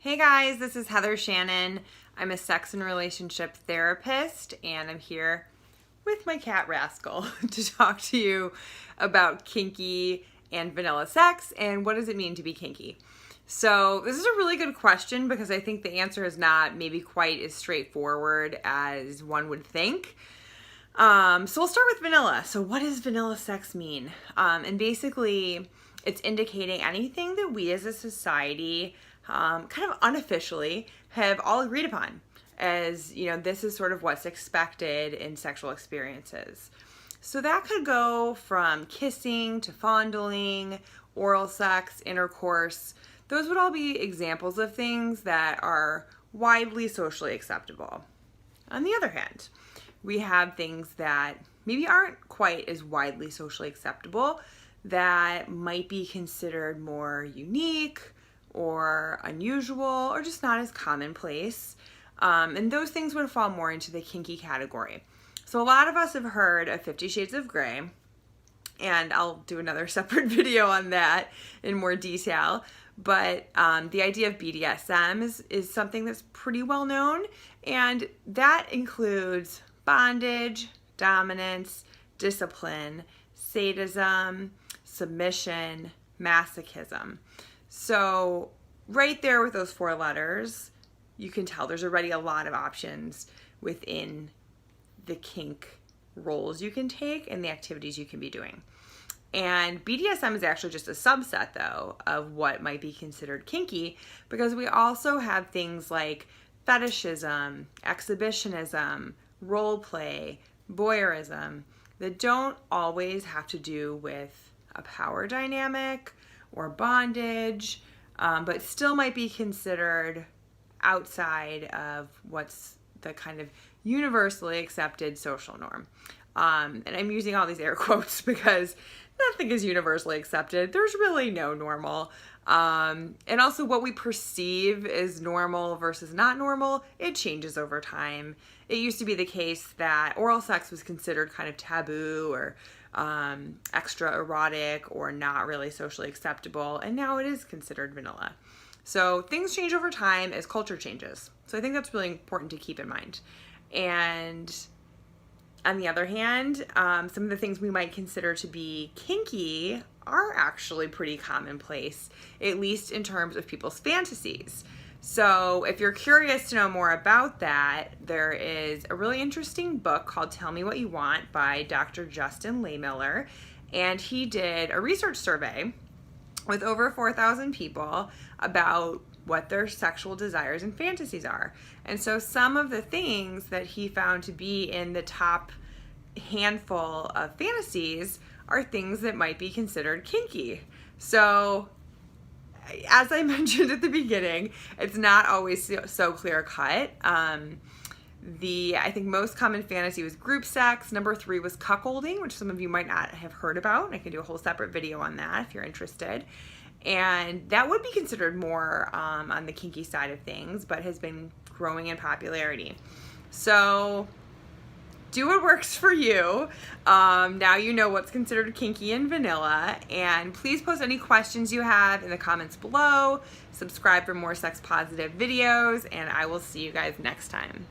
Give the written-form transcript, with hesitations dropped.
Hey guys, this is Heather Shannon. I'm a sex and relationship therapist, and I'm here with my cat Rascal to talk to you about kinky and vanilla sex and what does it mean to be kinky. So this is a really good question because I think the answer is not maybe quite as straightforward as one would think. So we'll start with vanilla. So what does vanilla sex mean? And basically it's indicating anything that we as a society kind of unofficially have all agreed upon as, you know, this is sort of what's expected in sexual experiences. So that could go from kissing to fondling, oral sex, intercourse. Those would all be examples of things that are widely socially acceptable. On the other hand, we have things that maybe aren't quite as widely socially acceptable that might be considered more unique or unusual or just not as commonplace. And those things would fall more into the kinky category. So a lot of us have heard of 50 Shades of Grey, and I'll do another separate video on that in more detail. But the idea of BDSM is something that's pretty well known, and that includes bondage, dominance, discipline, sadism, submission, masochism. So right there with those four letters, you can tell there's already a lot of options within the kink roles you can take and the activities you can be doing. And BDSM is actually just a subset, though, of what might be considered kinky, because we also have things like fetishism, exhibitionism, role play, voyeurism that don't always have to do with a power dynamic or bondage, but still might be considered outside of what's the kind of universally accepted social norm. And I'm using all these air quotes because nothing is universally accepted. There's really no normal. And also what we perceive as normal versus not normal, it changes over time. It used to be the case that oral sex was considered kind of taboo or extra erotic or not really socially acceptable, and now it is considered vanilla. So things change over time as culture changes. So I think that's really important to keep in mind. And on the other hand, some of the things we might consider to be kinky are actually pretty commonplace, at least in terms of people's fantasies. So if you're curious to know more about that, there is a really interesting book called Tell Me What You Want by Dr. Justin Lehmiller, and he did a research survey with over 4,000 people about what their sexual desires and fantasies are. And so some of the things that he found to be in the top handful of fantasies are things that might be considered kinky. So as I mentioned at the beginning, it's not always so clear cut. I think most common fantasy was group sex. Number 3 was cuckolding, which some of you might not have heard about. And I can do a whole separate video on that if you're interested. And that would be considered more on the kinky side of things, but has been growing in popularity. So do what works for you. Now you know what's considered kinky and vanilla, and please post any questions you have in the comments below. Subscribe for more sex positive videos, and I will see you guys next time.